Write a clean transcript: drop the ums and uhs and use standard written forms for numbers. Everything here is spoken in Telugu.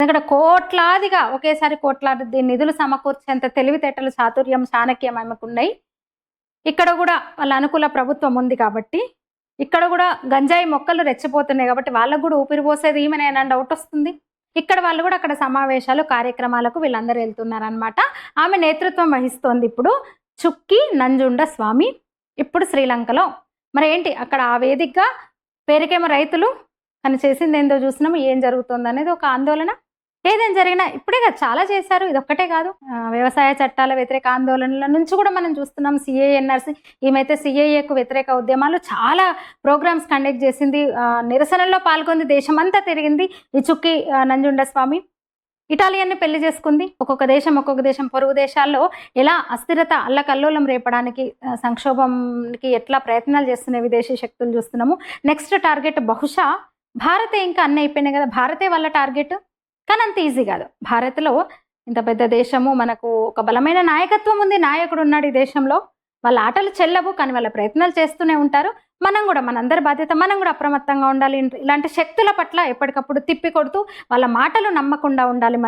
ఇక్కడ కోట్లాదిగా ఒకేసారి కోట్లాది నిధులు సమకూర్చేంత తెలివితేటలు, చాతుర్యం, చాణక్యం ఆమెకున్నాయి. ఇక్కడ గూడా వాళ్ళ అనుకూల ప్రభుత్వం ఉంది కాబట్టి, ఇక్కడ గూడా గంజాయి మొక్కలు రెచ్చిపోతున్నాయి కాబట్టి వాళ్ళకు గూడా ఊపిరి పోసేది ఈమెనేనా అని డౌటొస్తుంది. ఇక్కడ వాళ్ళు గూడా అక్కడ సమావేశాలు, కార్యక్రమాలకు వీళ్ళందరూ ఎళ్తున్నారనమాట. ఆమె నేతృత్వం వహిస్తోంది ఇప్పుడు చుక్కీ నంజుండ స్వామి. ఇప్పుడు శ్రీలంకలో. మరేంటి అక్కడ ఆ వేదికగా పేరుకేమో రైతులు, కానీ చేసిందేందో చూసినాము. ఏం జరుగుతోందనేది ఒక ఆందోళన. ఏదేం జరిగినా ఇప్పుడే కాదు చాలా చేశారు. ఇదొక్కటే కాదు. వ్యవసాయ చట్టాల వ్యతిరేక ఆందోళనల నుంచి కూడా మనం చూస్తున్నాం. సీఏఏ ఎన్ఆర్సీ ఈమైతే సీఏఏకు వ్యతిరేక ఉద్యమాలు చాలా ప్రోగ్రామ్స్ కండక్ట్ చేసింది. నిరసనల్లో పాల్గొంది. దేశమంతా తిరిగింది ఈ చుక్కీ నంజుండ స్వామి. ఇటాలియన్ని పెళ్లి చేసుకుంది. ఒక్కొక్క దేశం పొరుగు దేశాల్లో ఎలా అస్థిరత, అల్లకల్లోలం రేపడానికి, సంక్షోభంకి ఎట్లా ప్రయత్నాలు చేస్తున్న విదేశీ శక్తులు చూస్తున్నాము. నెక్స్ట్ టార్గెట్ బహుశా భారతే. ఇంకా అన్నీ అయిపోయినాయి కదా, భారతే వాళ్ళ టార్గెట్. కానీ అంత ఈజీ కాదు. భారత్లో ఇంత పెద్ద దేశము, మనకు ఒక బలమైన నాయకత్వం ఉంది, నాయకుడు ఉన్నాడు ఈ దేశంలో. వాళ్ళ ఆటలు చెల్లవు, కానీ వాళ్ళ ప్రయత్నాలు చేస్తూనే ఉంటారు. మనం కూడా, మనందరి బాధ్యత, మనం కూడా అప్రమత్తంగా ఉండాలి. ఇలాంటి శక్తుల పట్ల ఎప్పటికప్పుడు తిప్పి కొడుతూ వాళ్ళ మాటలు నమ్మకుండా ఉండాలి.